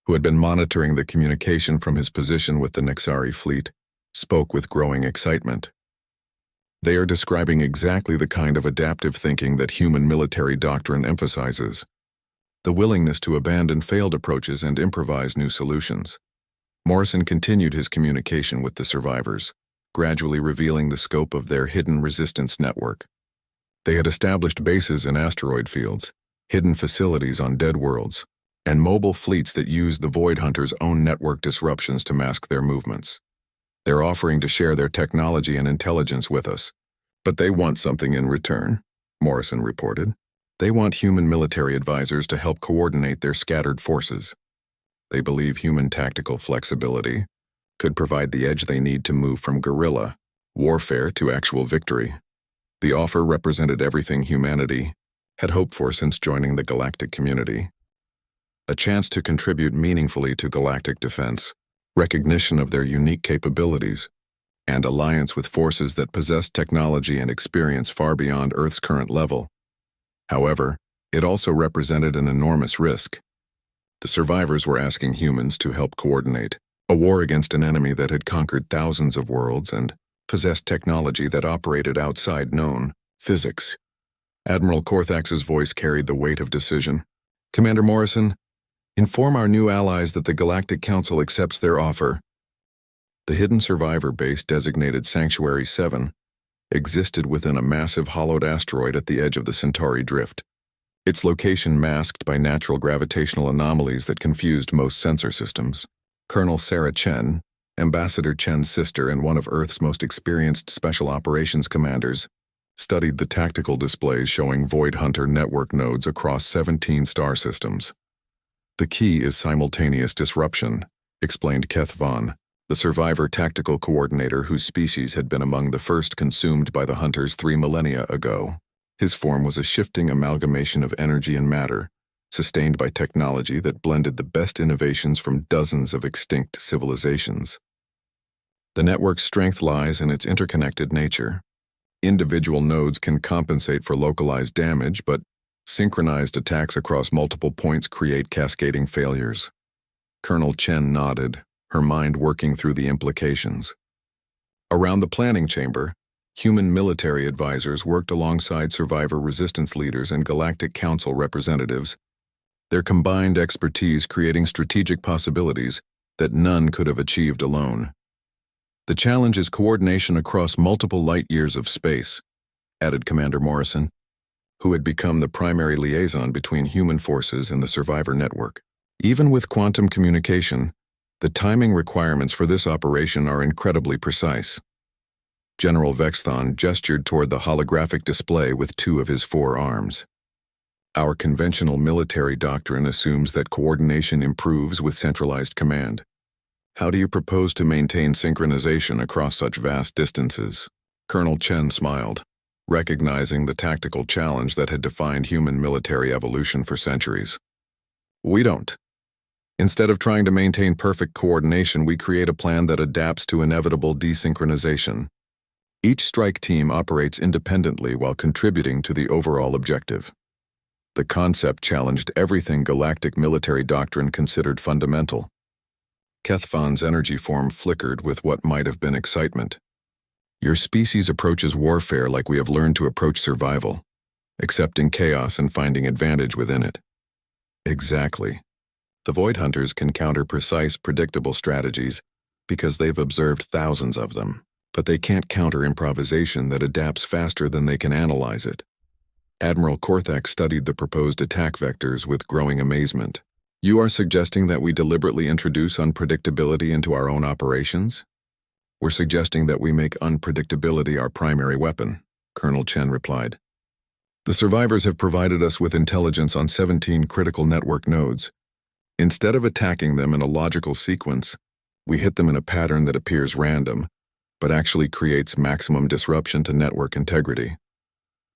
who had been monitoring the communication from his position with the Nexari fleet, spoke with growing excitement. They are describing exactly the kind of adaptive thinking that human military doctrine emphasizes, the willingness to abandon failed approaches and improvise new solutions. Morrison continued his communication with the survivors, gradually revealing the scope of their hidden resistance network. They had established bases in asteroid fields, hidden facilities on dead worlds, and mobile fleets that used the Void Hunters' own network disruptions to mask their movements. They're offering to share their technology and intelligence with us, but they want something in return, Morrison reported. They want human military advisors to help coordinate their scattered forces. They believe human tactical flexibility could provide the edge they need to move from guerrilla warfare to actual victory. The offer represented everything humanity had hoped for since joining the Galactic community. A chance to contribute meaningfully to galactic defense, recognition of their unique capabilities, and alliance with forces that possess technology and experience far beyond Earth's current level. However, it also represented an enormous risk. The survivors were asking humans to help coordinate a war against an enemy that had conquered thousands of worlds and possessed technology that operated outside known physics. Admiral Korthax's voice carried the weight of decision. Commander Morrison, inform our new allies that the Galactic Council accepts their offer. The hidden survivor base designated Sanctuary 7 existed within a massive hollowed asteroid at the edge of the Centauri Drift, its location masked by natural gravitational anomalies that confused most sensor systems. Colonel Sarah Chen, Ambassador Chen's sister and one of Earth's most experienced special operations commanders, studied the tactical displays showing Void Hunter network nodes across 17 star systems. The key is simultaneous disruption, explained Keth Vaughn, the survivor tactical coordinator whose species had been among the first consumed by the Hunters 3 millennia ago. His form was a shifting amalgamation of energy and matter, sustained by technology that blended the best innovations from dozens of extinct civilizations. The network's strength lies in its interconnected nature. Individual nodes can compensate for localized damage, but synchronized attacks across multiple points create cascading failures. Colonel Chen nodded, her mind working through the implications. Around the planning chamber, human military advisors worked alongside survivor resistance leaders and Galactic Council representatives, their combined expertise creating strategic possibilities that none could have achieved alone. The challenge is coordination across multiple light years of space, added Commander Morrison, who had become the primary liaison between human forces and the survivor network. Even with quantum communication, the timing requirements for this operation are incredibly precise. General Vexthon gestured toward the holographic display with 2 of his 4 arms. Our conventional military doctrine assumes that coordination improves with centralized command. How do you propose to maintain synchronization across such vast distances? Colonel Chen smiled, recognizing the tactical challenge that had defined human military evolution for centuries. We don't. Instead of trying to maintain perfect coordination, we create a plan that adapts to inevitable desynchronization. Each strike team operates independently while contributing to the overall objective. The concept challenged everything Galactic military doctrine considered fundamental. Kethvan's energy form flickered with what might have been excitement. Your species approaches warfare like we have learned to approach survival, accepting chaos and finding advantage within it. Exactly. The Void Hunters can counter precise, predictable strategies because they've observed thousands of them, but they can't counter improvisation that adapts faster than they can analyze it. Admiral Korthak studied the proposed attack vectors with growing amazement. You are suggesting that we deliberately introduce unpredictability into our own operations? We're suggesting that we make unpredictability our primary weapon, Colonel Chen replied. The survivors have provided us with intelligence on 17 critical network nodes. Instead of attacking them in a logical sequence, we hit them in a pattern that appears random, but actually creates maximum disruption to network integrity.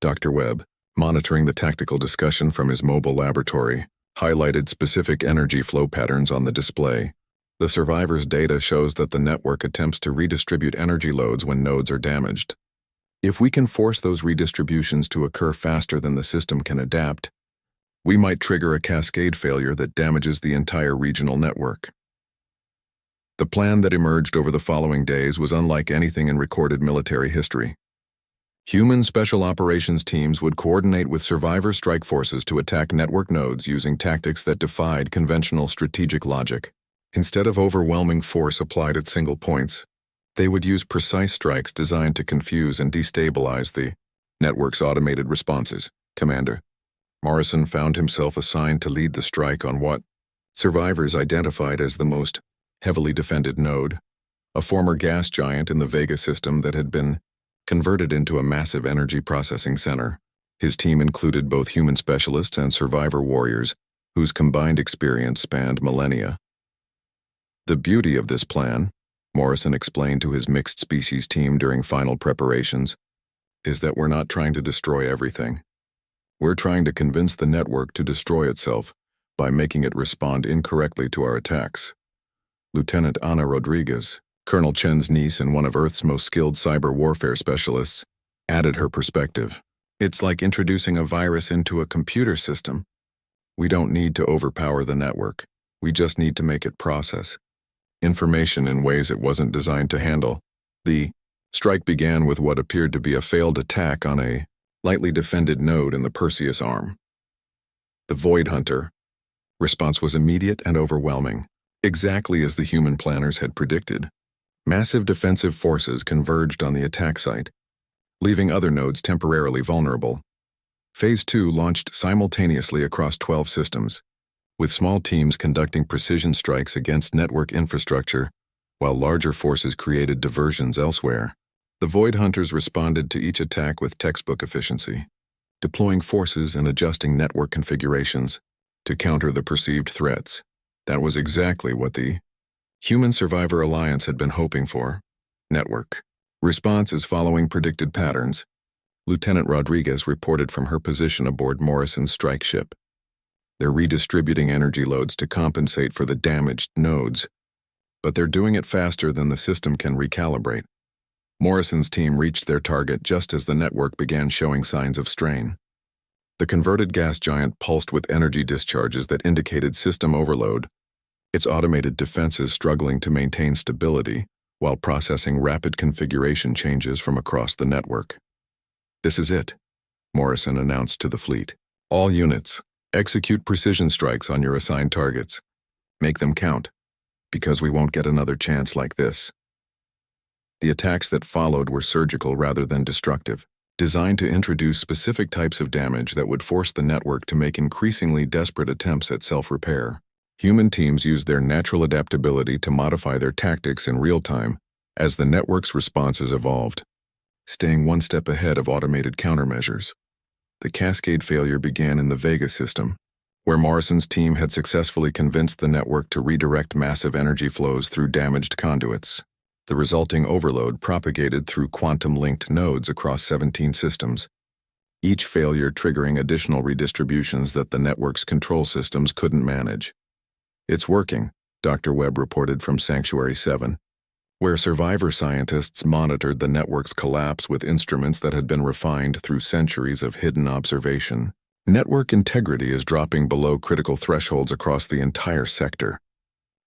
Dr. Webb, monitoring the tactical discussion from his mobile laboratory, highlighted specific energy flow patterns on the display. The survivors' data shows that the network attempts to redistribute energy loads when nodes are damaged. If we can force those redistributions to occur faster than the system can adapt, we might trigger a cascade failure that damages the entire regional network. The plan that emerged over the following days was unlike anything in recorded military history. Human special operations teams would coordinate with survivor strike forces to attack network nodes using tactics that defied conventional strategic logic. Instead of overwhelming force applied at single points, they would use precise strikes designed to confuse and destabilize the network's automated responses. Commander Morrison found himself assigned to lead the strike on what survivors identified as the most heavily defended node, a former gas giant in the Vega system that had been converted into a massive energy processing center. His team included both human specialists and survivor warriors, whose combined experience spanned millennia. The beauty of this plan, Morrison explained to his mixed species team during final preparations, is that we're not trying to destroy everything. We're trying to convince the network to destroy itself by making it respond incorrectly to our attacks. Lieutenant Ana Rodriguez, Colonel Chen's niece and one of Earth's most skilled cyber warfare specialists, added her perspective. It's like introducing a virus into a computer system. We don't need to overpower the network. We just need to make it process information in ways it wasn't designed to handle. The strike began with what appeared to be a failed attack on a lightly defended node in the Perseus arm. The Void Hunter response was immediate and overwhelming, exactly as the human planners had predicted. Massive defensive forces converged on the attack site, leaving other nodes temporarily vulnerable. Phase 2 launched simultaneously across 12 systems, with small teams conducting precision strikes against network infrastructure, while larger forces created diversions elsewhere. The Void Hunters responded to each attack with textbook efficiency, deploying forces and adjusting network configurations to counter the perceived threats. That was exactly what the Human Survivor Alliance had been hoping for. Network response is following predicted patterns, Lieutenant Rodriguez reported from her position aboard Morrison's strike ship. They're redistributing energy loads to compensate for the damaged nodes, but they're doing it faster than the system can recalibrate. Morrison's team reached their target just as the network began showing signs of strain. The converted gas giant pulsed with energy discharges that indicated system overload, its automated defenses struggling to maintain stability while processing rapid configuration changes from across the network. "This is it," Morrison announced to the fleet. "All units, execute precision strikes on your assigned targets. Make them count, because we won't get another chance like this." The attacks that followed were surgical rather than destructive, designed to introduce specific types of damage that would force the network to make increasingly desperate attempts at self-repair. Human teams used their natural adaptability to modify their tactics in real time as the network's responses evolved, staying one step ahead of automated countermeasures. The cascade failure began in the Vega system, where Morrison's team had successfully convinced the network to redirect massive energy flows through damaged conduits. The resulting overload propagated through quantum-linked nodes across 17 systems, each failure triggering additional redistributions that the network's control systems couldn't manage. "It's working," Dr. Webb reported from Sanctuary 7, where survivor scientists monitored the network's collapse with instruments that had been refined through centuries of hidden observation. Network integrity is dropping below critical thresholds across the entire sector.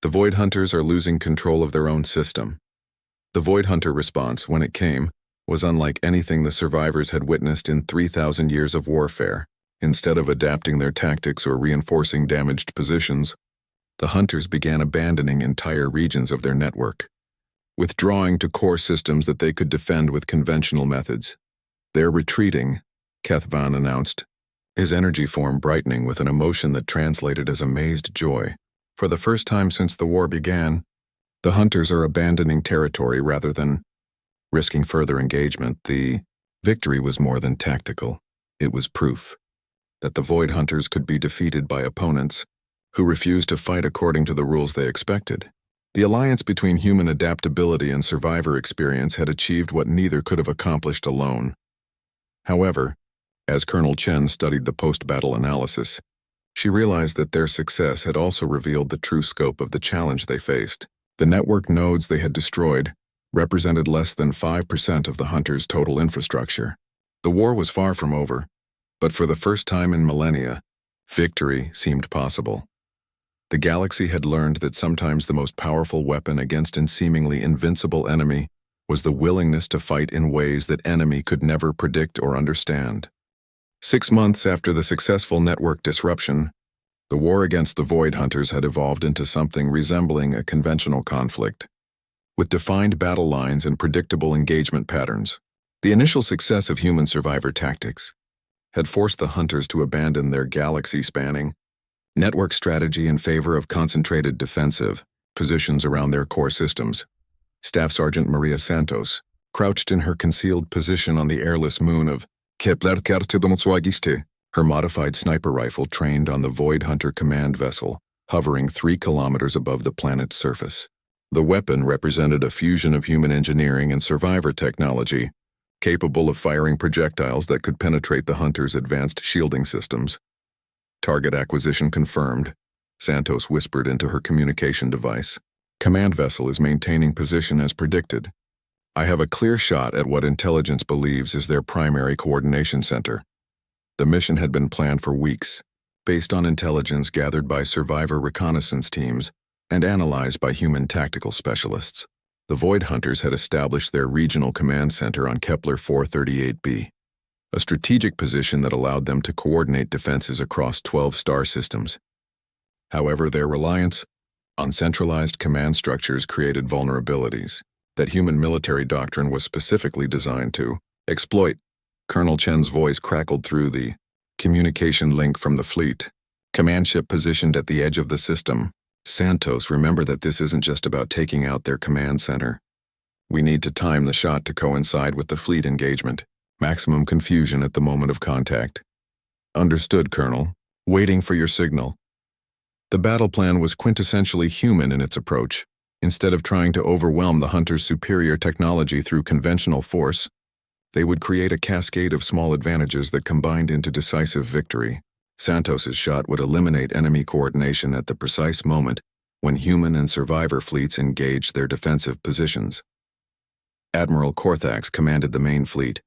The Void Hunters are losing control of their own system. The Void Hunter response, when it came, was unlike anything the survivors had witnessed in 3,000 years of warfare. Instead of adapting their tactics or reinforcing damaged positions, the Hunters began abandoning entire regions of their network, withdrawing to core systems that they could defend with conventional methods. "They're retreating," Kethvan announced, his energy form brightening with an emotion that translated as amazed joy. For the first time since the war began, the Hunters are abandoning territory rather than risking further engagement. The victory was more than tactical. It was proof that the Void Hunters could be defeated by opponents who refused to fight according to the rules they expected. The alliance between human adaptability and survivor experience had achieved what neither could have accomplished alone. However, as Colonel Chen studied the post-battle analysis, she realized that their success had also revealed the true scope of the challenge they faced. The network nodes they had destroyed represented less than 5% of the Hunters' total infrastructure. The war was far from over, but for the first time in millennia, victory seemed possible. The galaxy had learned that sometimes the most powerful weapon against a seemingly invincible enemy was the willingness to fight in ways that enemy could never predict or understand. 6 months after the successful network disruption, the war against the Void Hunters had evolved into something resembling a conventional conflict, with defined battle lines and predictable engagement patterns. The initial success of human survivor tactics had forced the Hunters to abandon their galaxy-spanning network strategy in favor of concentrated defensive positions around their core systems. Staff Sergeant Maria Santos, crouched in her concealed position on the airless moon of Kepler, her modified sniper rifle trained on the Void Hunter command vessel, hovering 3 kilometers above the planet's surface. The weapon represented a fusion of human engineering and survivor technology, capable of firing projectiles that could penetrate the Hunters' advanced shielding systems. "Target acquisition confirmed," Santos whispered into her communication device. "Command vessel is maintaining position as predicted. I have a clear shot at what intelligence believes is their primary coordination center." The mission had been planned for weeks, based on intelligence gathered by survivor reconnaissance teams and analyzed by human tactical specialists. The Void Hunters had established their regional command center on Kepler 438b, a strategic position that allowed them to coordinate defenses across 12 star systems. However, their reliance on centralized command structures created vulnerabilities that human military doctrine was specifically designed to exploit. Colonel Chen's voice crackled through the communication link from the fleet. "Command ship positioned at the edge of the system. Santos, remember that this isn't just about taking out their command center. We need to time the shot to coincide with the fleet engagement. Maximum confusion at the moment of contact." "Understood, Colonel. Waiting for your signal." The battle plan was quintessentially human in its approach. Instead of trying to overwhelm the Hunters' superior technology through conventional force, they would create a cascade of small advantages that combined into decisive victory. Santos's shot would eliminate enemy coordination at the precise moment when human and survivor fleets engaged their defensive positions. Admiral Korthax commanded the main fleet,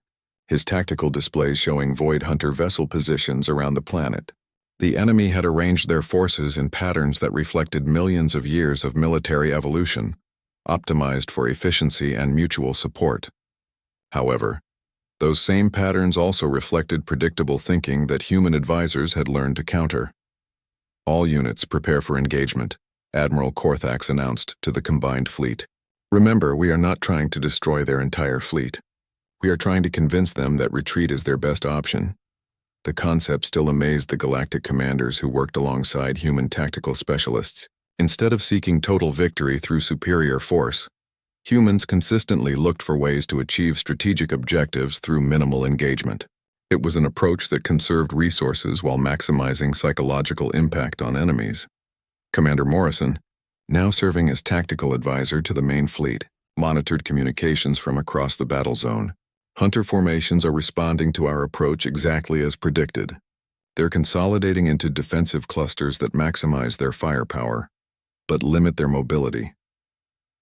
his tactical displays showing Void Hunter vessel positions around the planet. The enemy had arranged their forces in patterns that reflected millions of years of military evolution, optimized for efficiency and mutual support. However, those same patterns also reflected predictable thinking that human advisors had learned to counter. "All units prepare for engagement," Admiral Korthax announced to the combined fleet. "Remember, we are not trying to destroy their entire fleet. We are trying to convince them that retreat is their best option." The concept still amazed the Galactic commanders who worked alongside human tactical specialists. Instead of seeking total victory through superior force, humans consistently looked for ways to achieve strategic objectives through minimal engagement. It was an approach that conserved resources while maximizing psychological impact on enemies. Commander Morrison, now serving as tactical advisor to the main fleet, monitored communications from across the battle zone. "Hunter formations are responding to our approach exactly as predicted. They're consolidating into defensive clusters that maximize their firepower. but limit their mobility.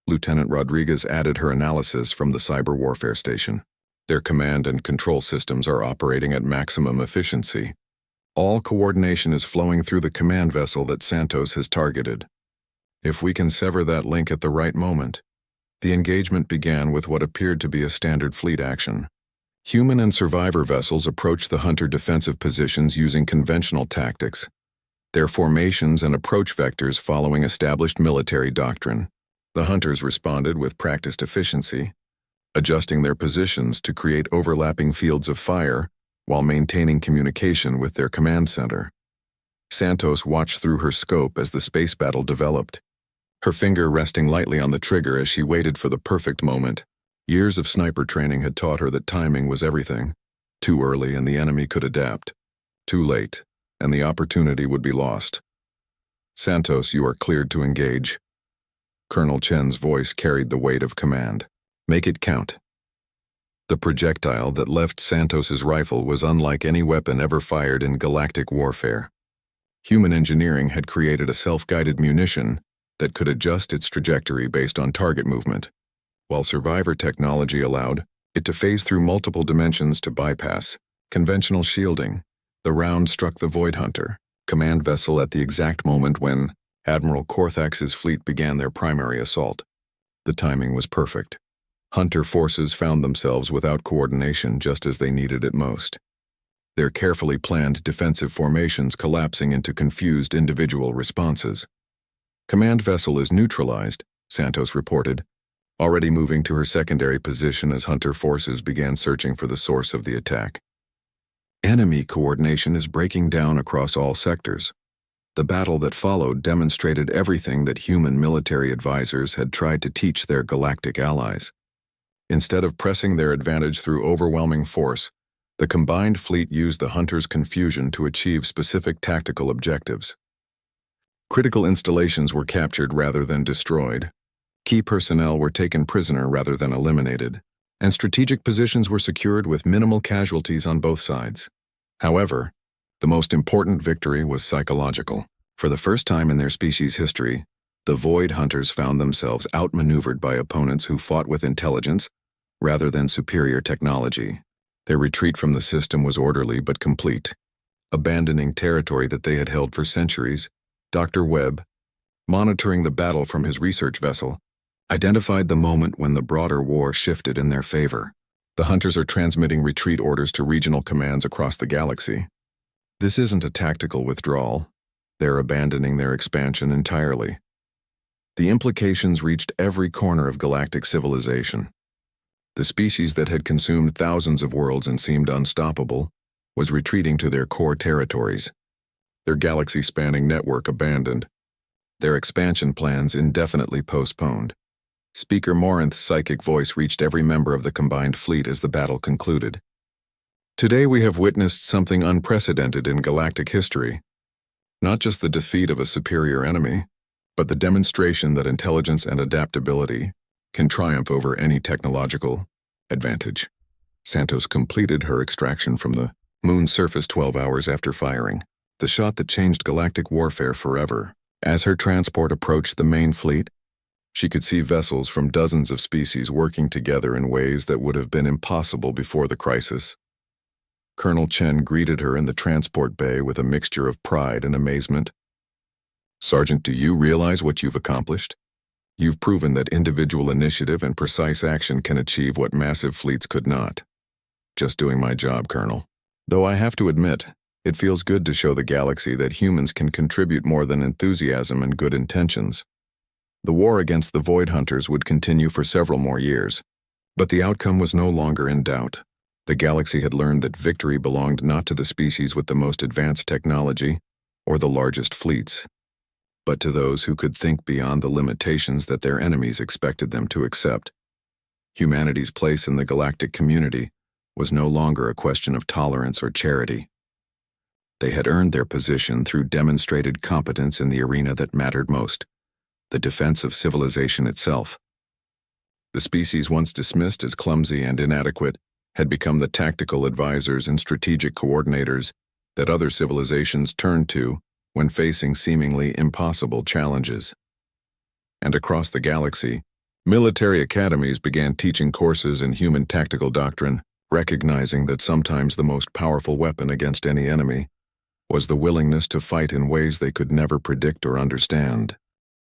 Lieutenant Rodriguez added her analysis from the cyber warfare station. Their command and control systems are operating at maximum efficiency. All coordination is flowing through the command vessel that Santos has targeted. If we can sever that link at the right moment. The engagement began with what appeared to be a standard fleet action. Human and survivor vessels approached the Hunter defensive positions using conventional tactics, their formations and approach vectors following established military doctrine. The Hunters responded with practiced efficiency, adjusting their positions to create overlapping fields of fire while maintaining communication with their command center. Santos watched through her scope as the space battle developed, her finger resting lightly on the trigger as she waited for the perfect moment. Years of sniper training had taught her that timing was everything. Too early and the enemy could adapt. Too late, and the opportunity would be lost. "Santos, you are cleared to engage." Colonel Chen's voice carried the weight of command. "Make it count." The projectile that left Santos's rifle was unlike any weapon ever fired in galactic warfare. Human engineering had created a self-guided munition that could adjust its trajectory based on target movement, while survivor technology allowed it to phase through multiple dimensions to bypass conventional shielding. The round struck the Void Hunter command vessel at the exact moment when Admiral Korthax's fleet began their primary assault. The timing was perfect. Hunter forces found themselves without coordination just as they needed it most. Their carefully planned defensive formations collapsing into confused individual responses. "Command vessel is neutralized," Santos reported, already moving to her secondary position as Hunter forces began searching for the source of the attack. Enemy coordination is breaking down across all sectors. The battle that followed demonstrated everything that human military advisors had tried to teach their galactic allies. Instead of pressing their advantage through overwhelming force, the combined fleet used the Hunter's confusion to achieve specific tactical objectives. Critical installations were captured rather than destroyed. Key personnel were taken prisoner rather than eliminated, and strategic positions were secured with minimal casualties on both sides. However, the most important victory was psychological. For the first time in their species' history, the Void Hunters found themselves outmaneuvered by opponents who fought with intelligence rather than superior technology. Their retreat from the system was orderly but complete. Abandoning territory that they had held for centuries, Dr. Webb, monitoring the battle from his research vessel, identified the moment when the broader war shifted in their favor. The Hunters are transmitting retreat orders to regional commands across the galaxy. This isn't a tactical withdrawal. They're abandoning their expansion entirely. The implications reached every corner of galactic civilization. The species that had consumed thousands of worlds and seemed unstoppable was retreating to their core territories. Their galaxy-spanning network abandoned. Their expansion plans indefinitely postponed. Speaker Morinth's psychic voice reached every member of the combined fleet as the battle concluded. "Today we have witnessed something unprecedented in galactic history. Not just the defeat of a superior enemy, but the demonstration that intelligence and adaptability can triumph over any technological advantage." Santos completed her extraction from the moon's surface 12 hours after firing, the shot that changed galactic warfare forever. As her transport approached the main fleet, she could see vessels from dozens of species working together in ways that would have been impossible before the crisis. Colonel Chen greeted her in the transport bay with a mixture of pride and amazement. "Sergeant, do you realize what you've accomplished? You've proven that individual initiative and precise action can achieve what massive fleets could not." "Just doing my job, Colonel. Though I have to admit, it feels good to show the galaxy that humans can contribute more than enthusiasm and good intentions." The war against the Void Hunters would continue for several more years, but the outcome was no longer in doubt. The galaxy had learned that victory belonged not to the species with the most advanced technology or the largest fleets, but to those who could think beyond the limitations that their enemies expected them to accept. Humanity's place in the galactic community was no longer a question of tolerance or charity. They had earned their position through demonstrated competence in the arena that mattered most, the defense of civilization itself. The species once dismissed as clumsy and inadequate had become the tactical advisors and strategic coordinators that other civilizations turned to when facing seemingly impossible challenges. and across the galaxy, military academies began teaching courses in human tactical doctrine, recognizing that sometimes the most powerful weapon against any enemy was the willingness to fight in ways they could never predict or understand.